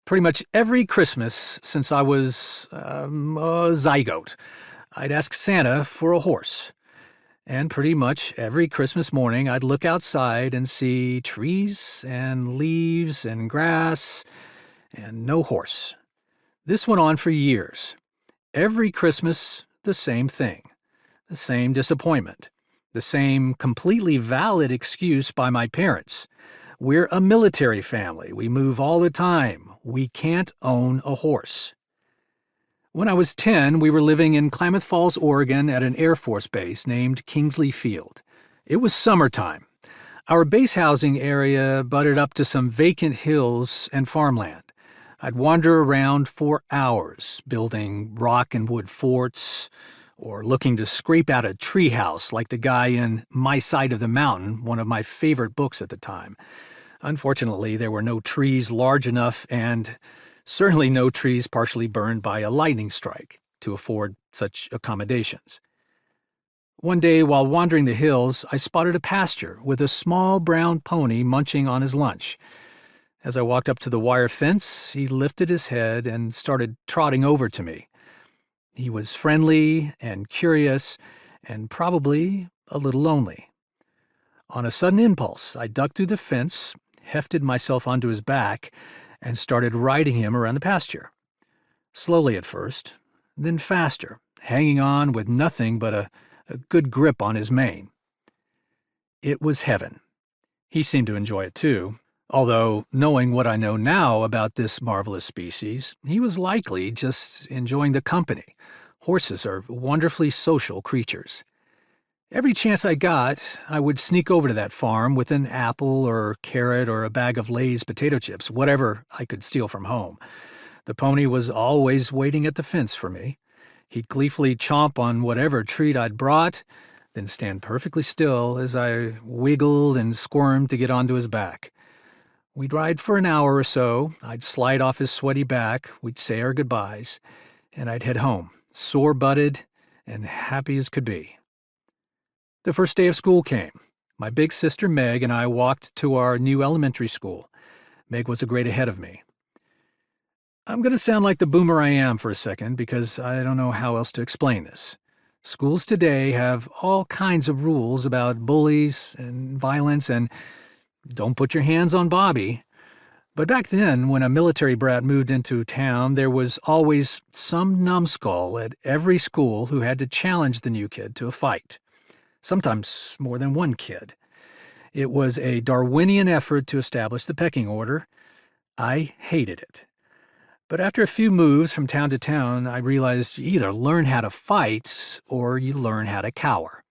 Pretty much every Christmas since I was a zygote, I'd ask Santa for a horse. And pretty much every Christmas morning, I'd look outside and see trees and leaves and grass and no horse. This went on for years. Every Christmas, the same thing, the same disappointment, the same completely valid excuse by my parents. We're a military family. We move all the time. We can't own a horse. When I was 10, we were living in Klamath Falls, Oregon at an Air Force base named Kingsley Field. It was summertime. Our base housing area butted up to some vacant hills and farmland. I'd wander around for hours, building rock and wood forts, or looking to scrape out a treehouse like the guy in My Side of the Mountain, one of my favorite books at the time. Unfortunately, there were no trees large enough and certainly no trees partially burned by a lightning strike to afford such accommodations. One day, while wandering the hills, I spotted a pasture with a small brown pony munching on his lunch. As I walked up to the wire fence, he lifted his head and started trotting over to me. He was friendly and curious and probably a little lonely. On a sudden impulse, I ducked through the fence, hefted myself onto his back, and started riding him around the pasture. Slowly at first, then faster, hanging on with nothing but a good grip on his mane. It was heaven. He seemed to enjoy it too, although, knowing what I know now about this marvelous species, he was likely just enjoying the company. Horses are wonderfully social creatures. Every chance I got, I would sneak over to that farm with an apple or carrot or a bag of Lay's potato chips, whatever I could steal from home. The pony was always waiting at the fence for me. He'd gleefully chomp on whatever treat I'd brought, then stand perfectly still as I wiggled and squirmed to get onto his back. We'd ride for an hour or so. I'd slide off his sweaty back. We'd say our goodbyes, and I'd head home, sore-butted and happy as could be. The first day of school came. My big sister Meg and I walked to our new elementary school. Meg was a grade ahead of me. I'm going to sound like the boomer I am for a second because I don't know how else to explain this. Schools today have all kinds of rules about bullies and violence and don't put your hands on Bobby. But back then, when a military brat moved into town, there was always some numbskull at every school who had to challenge the new kid to a fight. Sometimes more than one kid. It was a Darwinian effort to establish the pecking order. I hated it. But after a few moves from town to town, I realized you either learn how to fight or you learn how to cower.